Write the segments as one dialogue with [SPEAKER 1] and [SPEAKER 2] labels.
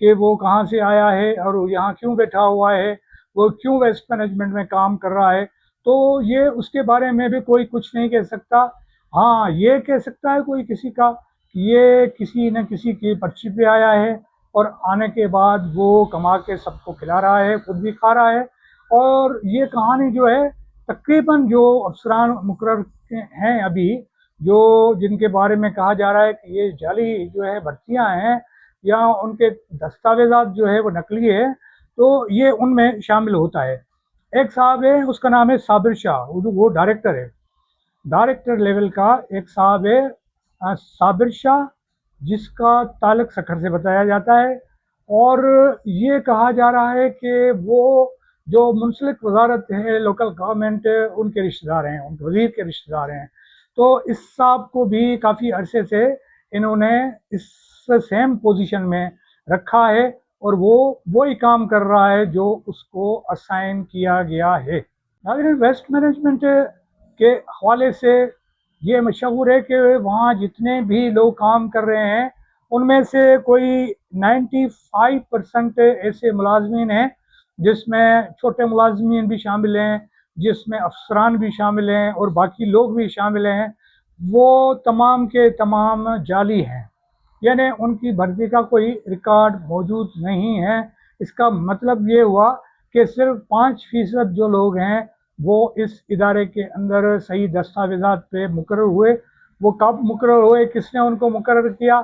[SPEAKER 1] کہ وہ کہاں سے آیا ہے اور وہ یہاں کیوں بیٹھا ہوا ہے، وہ کیوں ویسٹ مینجمنٹ میں کام کر رہا ہے، تو یہ اس کے بارے میں بھی کوئی کچھ نہیں کہہ سکتا۔ ہاں یہ کہہ سکتا ہے کوئی کسی کا کہ یہ کسی نہ کسی کی پرچی پہ آیا ہے اور آنے کے بعد وہ کما کے سب کو کھلا رہا ہے، خود بھی کھا رہا ہے۔ اور یہ کہانی جو ہے تقریباً جو افسران مقرر ہیں ابھی، جو جن کے بارے میں کہا جا رہا ہے کہ یہ جعلی جو ہے بھرتیاں ہیں یا ان کے دستاویزات جو ہے وہ نقلی ہے، تو یہ ان میں شامل ہوتا ہے۔ ایک صاحب ہے، اس کا نام ہے صابر شاہ، وہ ڈائریکٹر ہے، ڈائریکٹر لیول کا ایک صاحب ہے صابر شاہ، جس کا تعلق سکھر سے بتایا جاتا ہے۔ اور یہ کہا جا رہا ہے کہ وہ جو منسلک وزارت ہے لوکل گورنمنٹ، ان کے رشتہ دار ہیں، ان کے وزیر کے رشتہ دار ہیں۔ تو اس صاحب کو بھی کافی عرصے سے انہوں نے اس سیم پوزیشن میں رکھا ہے اور وہ وہی کام کر رہا ہے جو اس کو اسائن کیا گیا ہے۔ ناظرین، ویسٹ مینجمنٹ کے حوالے سے یہ مشہور ہے کہ وہاں جتنے بھی لوگ کام کر رہے ہیں ان میں سے کوئی 95% ایسے ملازمین ہیں جس میں چھوٹے ملازمین بھی شامل ہیں، جس میں افسران بھی شامل ہیں اور باقی لوگ بھی شامل ہیں، وہ تمام کے تمام جعلی ہیں، یعنی ان کی بھرتی کا کوئی ریکارڈ موجود نہیں ہے۔ اس کا مطلب یہ ہوا کہ صرف 5% جو لوگ ہیں وہ اس ادارے کے اندر صحیح دستاویزات پہ مقرر ہوئے۔ وہ کب مقرر ہوئے، کس نے ان کو مقرر کیا؟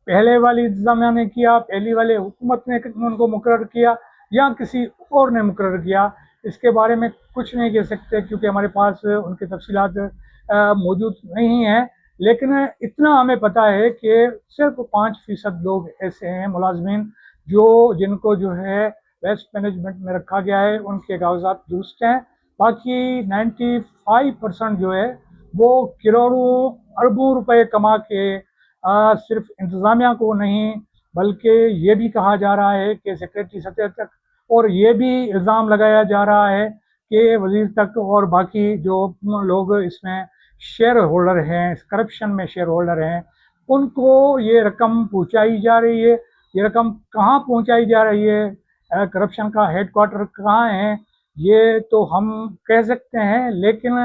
[SPEAKER 1] پہلے والی انتظامیہ نے کیا، پہلی والی حکومت نے ان کو مقرر کیا، یا کسی اور نے مقرر کیا؟ اس کے بارے میں کچھ نہیں کہہ سکتے کیونکہ ہمارے پاس ان کی تفصیلات موجود نہیں ہیں۔ لیکن اتنا ہمیں پتہ ہے کہ صرف 5% لوگ ایسے ہیں ملازمین جن کو جو ہے ویسٹ مینجمنٹ میں رکھا گیا ہے، ان کے کاغذات درست ہیں۔ باقی 95% جو ہے وہ کروڑوں اربوں روپے کما کے صرف انتظامیہ کو نہیں بلکہ یہ بھی کہا جا رہا ہے کہ سیکریٹری سطح تک، اور یہ بھی الزام لگایا جا رہا ہے کہ وزیر تک اور باقی جو لوگ اس میں شیئر ہولڈر ہیں، کرپشن میں شیئر ہولڈر ہیں، ان کو یہ رقم پہنچائی جا رہی ہے۔ یہ رقم کہاں پہنچائی جا رہی ہے، کرپشن کا ہیڈ کوارٹر کہاں ہے، یہ تو ہم کہہ سکتے ہیں، لیکن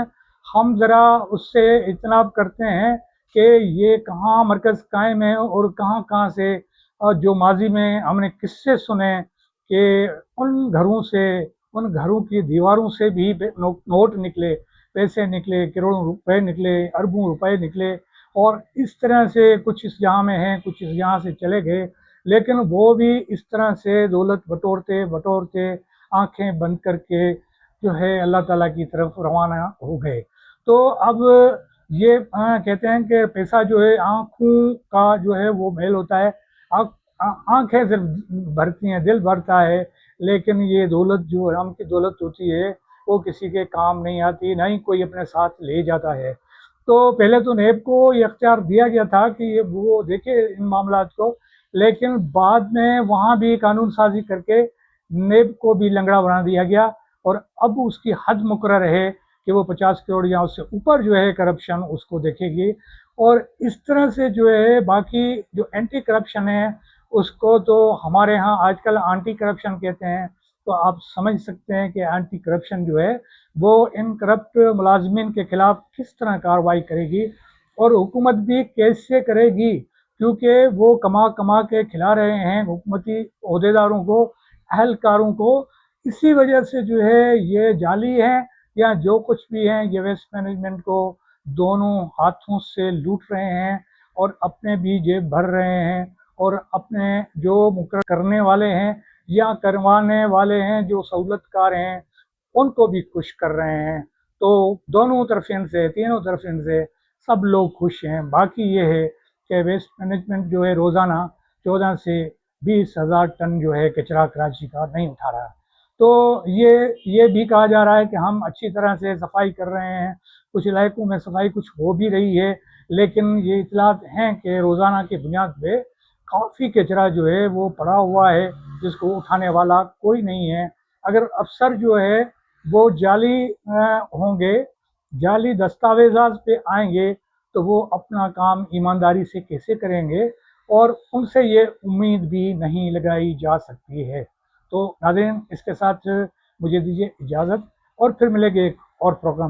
[SPEAKER 1] ہم ذرا اس سے اجتناب کرتے ہیں کہ یہ کہاں مرکز قائم ہے اور کہاں کہاں سے جو ماضی میں ہم نے قصے سنے کہ ان گھروں کی دیواروں سے بھی نوٹ نکلے، پیسے نکلے، کروڑوں روپے نکلے، اربوں روپے نکلے، اور اس طرح سے کچھ اس جہاں میں ہیں، کچھ اس جہاں سے چلے گئے، لیکن وہ بھی اس طرح سے دولت بٹورتے بٹورتے آنکھیں بند کر کے جو ہے اللہ تعالیٰ کی طرف روانہ ہو گئے۔ تو اب یہ کہتے ہیں کہ پیسہ جو ہے آنکھوں کا جو ہے وہ میل ہوتا ہے، آنکھیں صرف بھرتی ہیں، دل بھرتا ہے، لیکن یہ دولت جو حرام کی دولت ہوتی ہے وہ کسی کے کام نہیں آتی، نہ ہی کوئی اپنے ساتھ لے جاتا ہے۔ تو پہلے تو نیب کو یہ اختیار دیا گیا تھا کہ وہ دیکھے ان معاملات کو، لیکن بعد میں وہاں بھی قانون سازی کر کے نیب کو بھی لنگڑا بنا دیا گیا، اور اب اس کی حد مقرر ہے کہ وہ 50 کروڑ یا اس سے اوپر جو ہے کرپشن اس کو دیکھے گی۔ اور اس طرح سے جو ہے باقی جو اینٹی کرپشن ہے اس کو تو ہمارے ہاں آج کل آنٹی کرپشن کہتے ہیں، تو آپ سمجھ سکتے ہیں کہ اینٹی کرپشن جو ہے وہ ان کرپٹ ملازمین کے خلاف کس طرح کارروائی کرے گی، اور حکومت بھی کیسے کرے گی، کیونکہ وہ کما کے کھلا رہے ہیں حکومتی عہدیداروں کو، اہلکاروں کو۔ اسی وجہ سے جو ہے یہ جعلی ہیں یا جو کچھ بھی ہیں، یہ ویسٹ مینجمنٹ کو دونوں ہاتھوں سے لوٹ رہے ہیں اور اپنے بھی جیب بھر رہے ہیں، اور اپنے جو مقرر کرنے والے ہیں یا کروانے والے ہیں جو سہولت کار ہیں ان کو بھی خوش کر رہے ہیں۔ تو دونوں طرفین سے، تینوں طرفین سے سب لوگ خوش ہیں۔ باقی یہ ہے کہ ویسٹ مینجمنٹ جو ہے روزانہ 14 سے 20,000 ٹن جو ہے کچرا کراچی کا نہیں اٹھا رہا۔ تو یہ بھی کہا جا رہا ہے کہ ہم اچھی طرح سے صفائی کر رہے ہیں، کچھ علاقوں میں صفائی کچھ ہو بھی رہی ہے، لیکن یہ اطلاعات ہیں کہ روزانہ کی بنیاد پہ کافی کچرا جو ہے وہ پڑا ہوا ہے جس کو اٹھانے والا کوئی نہیں ہے۔ اگر افسر جو ہے وہ جعلی ہوں گے، جعلی دستاویزات پہ آئیں گے، تو وہ اپنا کام ایمانداری سے کیسے کریں گے؟ اور ان سے یہ امید بھی نہیں لگائی جا سکتی ہے۔ تو ناظرین، اس کے ساتھ مجھے دیجیے اجازت، اور پھر ملیں گے ایک اور پروگرام